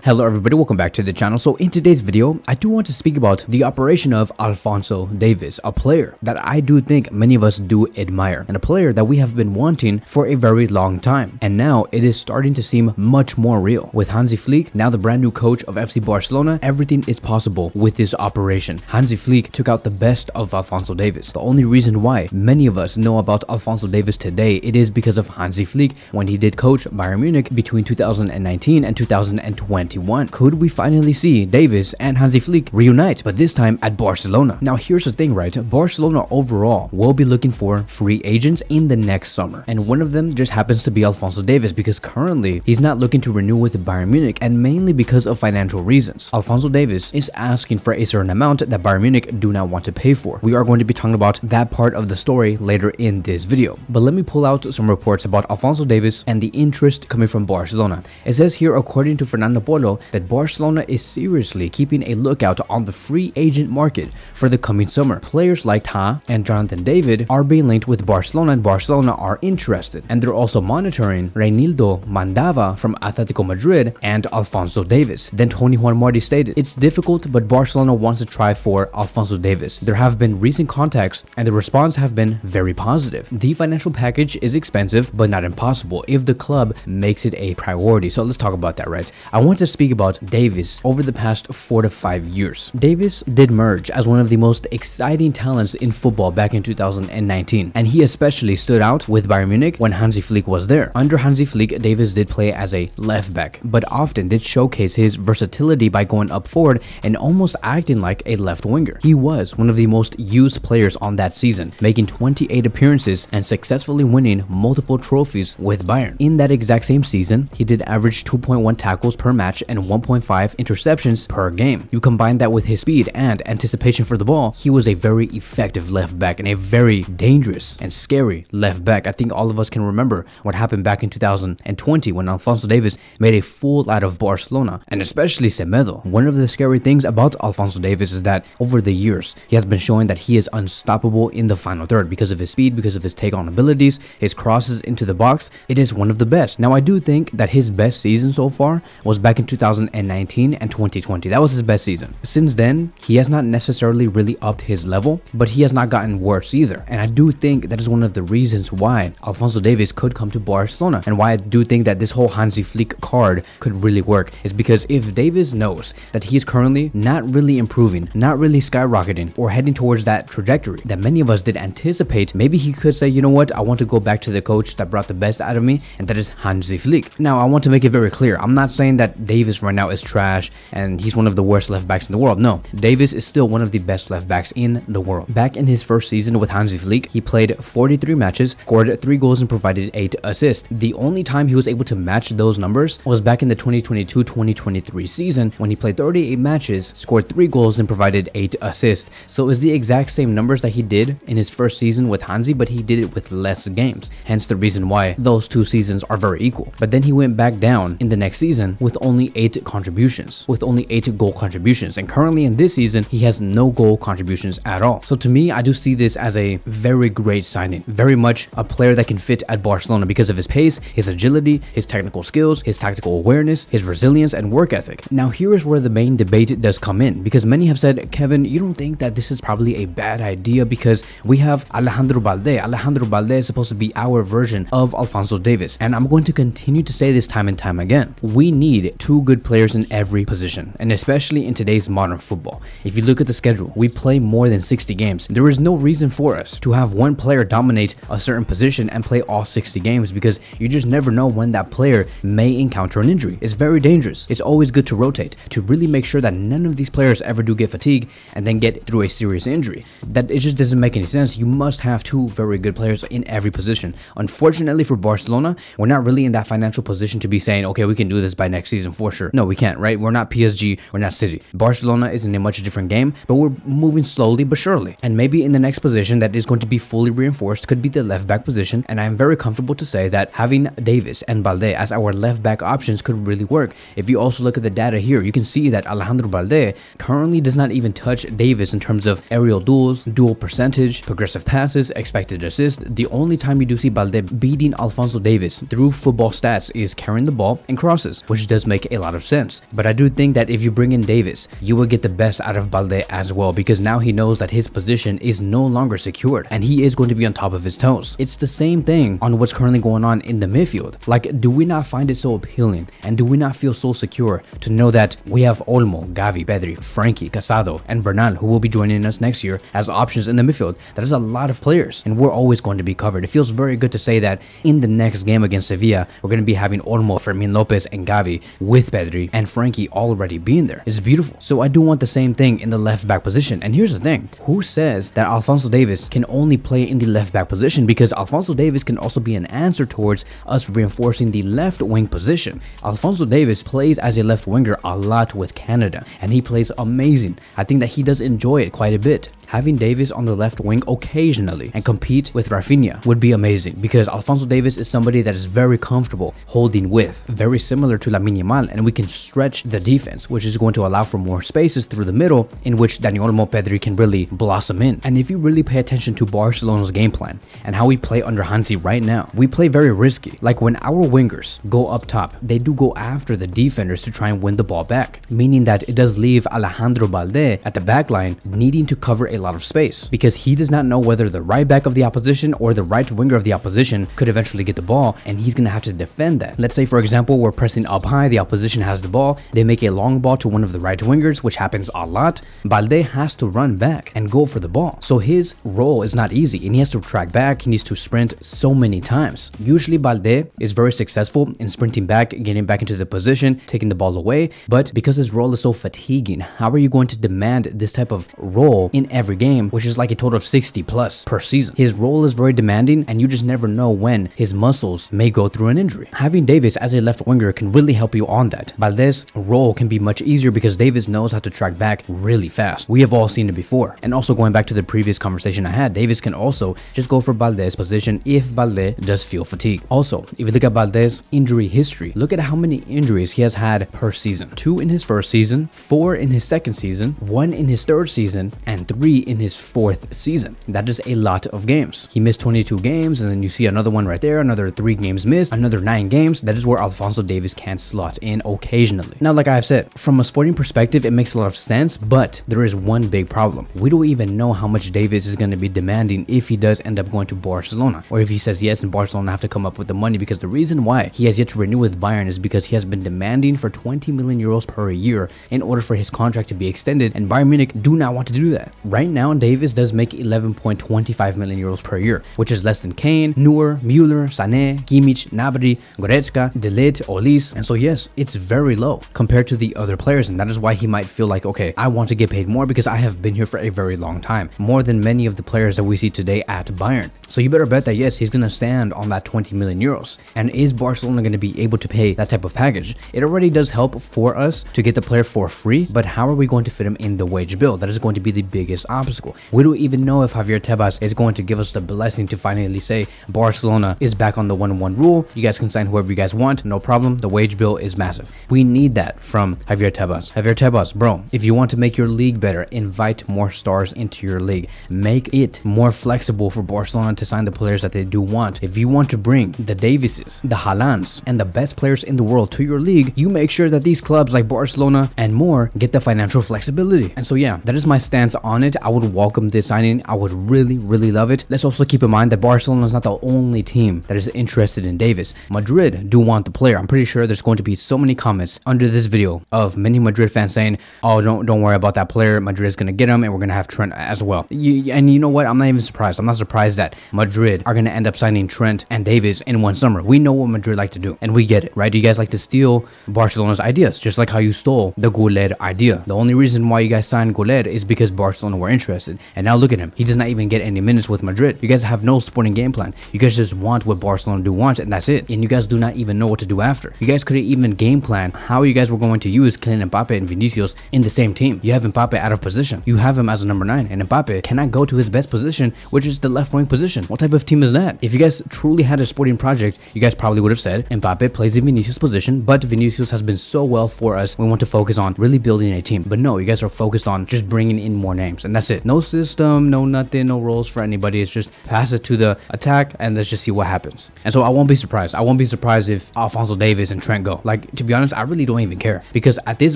Hello everybody, welcome back to the channel. So in today's video, I do want to speak about the operation of Alphonso Davies, a player that I do think many of us do admire, and a player that we have been wanting for a very long time. And now it is starting to seem much more real. With Hansi Flick, now the brand new coach of FC Barcelona, everything is possible with this operation. Hansi Flick took out the best of Alphonso Davies. The only reason why many of us know about Alphonso Davies today, it is because of Hansi Flick when he did coach Bayern Munich between 2019 and 2021. Could we finally see Davies and Hansi Flick reunite, but this time at Barcelona? Now here's the thing, right? Barcelona overall will be looking for free agents in the next summer, and one of them just happens to be Alphonso Davies because currently he's not looking to renew with Bayern Munich, and mainly because of financial reasons. Alphonso Davies is asking for a certain amount that Bayern Munich do not want to pay for. We are going to be talking about that part of the story later in this video, but let me pull out some reports about Alphonso Davies and the interest coming from Barcelona. It says here, according to Fernando Polo, that Barcelona is seriously keeping a lookout on the free agent market for the coming summer. Players like Ta and Jonathan David are being linked with Barcelona, and Barcelona are interested, and they're also monitoring Reinildo Mandava from Atletico Madrid and Alphonso Davies. Then Tony Juan Martí stated, "It's difficult, but Barcelona wants to try for Alphonso Davies. There have been recent contacts and the response have been very positive. The financial package is expensive, but not impossible if the club makes it a priority." So let's talk about that, right? I want to speak about Davies over the past 4 to 5 years. Davies did merge as one of the most exciting talents in football back in 2019, and he especially stood out with Bayern Munich when Hansi Flick was there. Under Hansi Flick, Davies did play as a left back, but often did showcase his versatility by going up forward and almost acting like a left winger. He was one of the most used players on that season, making 28 appearances and successfully winning multiple trophies with Bayern. In that exact same season, he did average 2.1 tackles per match and 1.5 interceptions per game. You combine that with his speed and anticipation for the ball, he was a very effective left back and a very dangerous and scary left back. I think all of us can remember what happened back in 2020 when Alphonso Davies made a fool out of Barcelona, and especially Semedo. One of the scary things about Alphonso Davies is that over the years, he has been showing that he is unstoppable in the final third because of his speed, because of his take-on abilities, his crosses into the box. It is one of the best. Now, I do think that his best season so far was back in 2019 and 2020. That was his best season. Since then, he has not necessarily really upped his level, but he has not gotten worse either. And I do think that is one of the reasons why Alphonso Davies could come to Barcelona, and why I do think that this whole Hansi Flick card could really work, is because if Davies knows that he is currently not really improving, not really skyrocketing, or heading towards that trajectory that many of us did anticipate, maybe he could say, you know what, I want to go back to the coach that brought the best out of me, and that is Hansi Flick. Now, I want to make it very clear, I'm not saying that Davies right now is trash and he's one of the worst left backs in the world. No, Davies is still one of the best left backs in the world. Back in his first season with Hansi Flick, he played 43 matches, scored 3 goals and provided 8 assists. The only time he was able to match those numbers was back in the 2022-2023 season when he played 38 matches, scored 3 goals and provided 8 assists. So it was the exact same numbers that he did in his first season with Hansi, but he did it with less games. Hence the reason why those 2 seasons are very equal. But then he went back down in the next season with only 8 contributions, with only 8 goal contributions, and currently in this season he has no goal contributions at all. So to me, I do see this as a very great signing, very much a player that can fit at Barcelona because of his pace, his agility, his technical skills, his tactical awareness, his resilience and work ethic. Now here is where the main debate does come in, because many have said, Kevin, you don't think that this is probably a bad idea because we have Alejandro Balde. Alejandro Balde is supposed to be our version of Alphonso Davies, and I'm going to continue to say this time and time again. We need 2 good players in every position, and especially in today's modern football. If you look at the schedule, we play more than 60 games. There is no reason for us to have one player dominate a certain position and play all 60 games, because you just never know when that player may encounter an injury. It's very dangerous. It's always good to rotate, to really make sure that none of these players ever do get fatigued and then get through a serious injury. That it just doesn't make any sense. You must have 2 very good players in every position. Unfortunately for Barcelona, we're not really in that financial position to be saying, okay, we can do this by next season for sure. No, we can't, right? We're not PSG, we're not City. Barcelona is in a much different game, but we're moving slowly but surely. And maybe in the next position that is going to be fully reinforced could be the left back position, and I'm very comfortable to say that having Davies and Balde as our left back options could really work. If you also look at the data here, you can see that Alejandro Balde currently does not even touch Davies in terms of aerial duels, duel percentage, progressive passes, expected assists. The only time you do see Balde beating Alphonso Davies through football stats is carrying the ball and crosses, which does make a lot of sense. But I do think that if you bring in Davies, you will get the best out of Balde as well, because now he knows that his position is no longer secured and he is going to be on top of his toes. It's the same thing on what's currently going on in the midfield. Like, do we not find it so appealing, and do we not feel so secure to know that we have Olmo, Gavi, Pedri, Frankie, Casado, and Bernal, who will be joining us next year as options in the midfield? That is a lot of players, and we're always going to be covered. It feels very good to say that in the next game against Sevilla, we're going to be having Olmo, Fermin Lopez, and Gavi with Pedri and Frankie already being there. It's beautiful. So I do want the same thing in the left back position. And here's the thing: who says that Alphonso Davies can only play in the left back position? Because Alphonso Davies can also be an answer towards us reinforcing the left wing position. Alphonso Davies plays as a left winger a lot with Canada, and he plays amazing. I think that he does enjoy it quite a bit. Having Davies on the left wing occasionally and compete with Rafinha would be amazing, because Alphonso Davies is somebody that is very comfortable holding with, very similar to Lamine Yamal, and we can stretch the defense, which is going to allow for more spaces through the middle in which Dani Olmo, Pedri can really blossom in. And if you really pay attention to Barcelona's game plan and how we play under Hansi right now, we play very risky. Like, when our wingers go up top, they do go after the defenders to try and win the ball back, meaning that it does leave Alejandro Balde at the back line needing to cover a lot of space, because he does not know whether the right back of the opposition or the right winger of the opposition could eventually get the ball, and he's going to have to defend that. Let's say, for example, we're pressing up high, the opposition has the ball, they make a long ball to one of the right wingers, which happens a lot. Balde has to run back and go for the ball, so his role is not easy, and he has to track back, he needs to sprint so many times. Usually Balde is very successful in sprinting back, getting back into the position, taking the ball away, but because his role is so fatiguing, how are you going to demand this type of role in every game, which is like a total of 60 plus per season? His role is very demanding, and you just never know when his muscles may go through an injury. Having Davies as a left winger can really help you on that. Balde's role can be much easier because Davies knows how to track back really fast. We have all seen it before. And also, going back to the previous conversation I had, Davies can also just go for Balde's position if Balde does feel fatigued. Also, if you look at Balde's injury history, look at how many injuries he has had per season. 2 in his first season, 4 in his second season, 1 in his third season, and 3 in his fourth season. That is a lot of games. He missed 22 games, and then you see another one right there, another 3 games missed, another 9 games. That is where Alphonso Davies can slot in occasionally. Now, like I've said, from a sporting perspective, it makes a lot of sense, but there is one big problem. We don't even know how much Davies is going to be demanding if he does end up going to Barcelona, or if he says yes and Barcelona have to come up with the money, because the reason why he has yet to renew with Bayern is because he has been demanding for 20 million euros per year in order for his contract to be extended, and Bayern Munich do not want to do that. Right now, Davies does make 11.25 million euros per year, which is less than Kane, Neuer, Müller, Sané, Kimmich, Gnabry, Goretzka, De Ligt, Olise, and so yes, it's very low compared to the other players, and that is why he might feel like, okay, I want to get paid more because I have been here for a very long time, more than many of the players that we see today at Bayern. So you better bet that yes, he's going to stand on that 20 million euros. And is Barcelona going to be able to pay that type of package? It already does help for us to get the player for free, but how are we going to fit him in the wage bill? That is going to be the biggest obstacle. We don't even know if Javier Tebas is going to give us the blessing to finally say Barcelona is back on the 1-1 rule. You guys can sign whoever you guys want, no problem. The wage bill is massive. We need that from Javier Tebas. Javier Tebas, bro, if you want to make your league better, invite more stars into your league. Make it more flexible for Barcelona to sign the players that they do want. If you want to bring the Davises, the Haalands, and the best players in the world to your league, you make sure that these clubs like Barcelona and more get the financial flexibility. And so yeah, that is my stance on it. I would welcome this signing. I would really love it. Let's also keep in mind that Barcelona is not the only team that is interested in Davies. Madrid do want the player. I'm pretty sure there's going to be so many comments under this video of many Madrid fans saying, oh, don't worry about that player. Madrid is going to get him, and we're going to have Trent as well. And you know what? I'm not even surprised. I'm not surprised that Madrid are going to end up signing Trent and Davies in one summer. We know what Madrid like to do, and we get it, right? You guys like to steal Barcelona's ideas, just like how you stole the Goulet idea. The only reason why you guys signed Goulet is because Barcelona were interested, and now look at him. He does not even get any minutes with Madrid. You guys have no sporting game plan. You guys just want what Barcelona do want, and that's it. And you guys do not even know what to do after. You guys couldn't even game plan how you guys were going to use Kylian Mbappe and Vinicius in the same team. You have Mbappe out of position. You have him as a number 9, and Mbappe cannot go to his best position, which is the left wing position. What type of team is that? If you guys truly had a sporting project, you guys probably would have said Mbappe plays in Vinicius' position, but Vinicius has been so well for us. We want to focus on really building a team. But no, you guys are focused on just bringing in more names, and that's it. No system, no nothing, no roles for anybody. It's just pass it to the attack and let's just see what happens. And so I won't be surprised. I won't be surprised if Alphonso Davies and Trent go. Like, to be honest, I really don't even care, because at this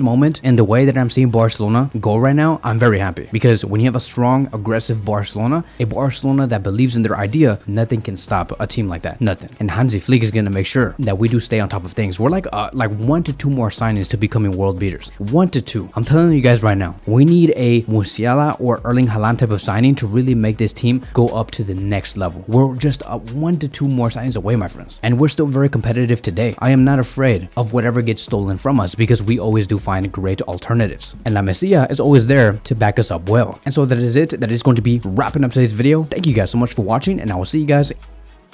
moment, in the way that I'm seeing Barcelona go right now, I'm very happy, because when you have a strong, aggressive Barcelona, a Barcelona that believes in their idea, nothing can stop a team like that. Nothing. And Hansi Flick is going to make sure that we do stay on top of things. We're like 1 to 2 more signings to becoming world beaters. 1 to 2. I'm telling you guys right now, we need a Musiala or Erling Haaland type of signing to really make this team go up to the next level. We're just 1 to 2 more signings away, my friends, and we're still very competitive today. I am not afraid of whatever gets stolen from us, because we always do find great alternatives, and La Masia is always there to back us up well. And so that is it. That is going to be wrapping up today's video. Thank you guys so much for watching, and I will see you guys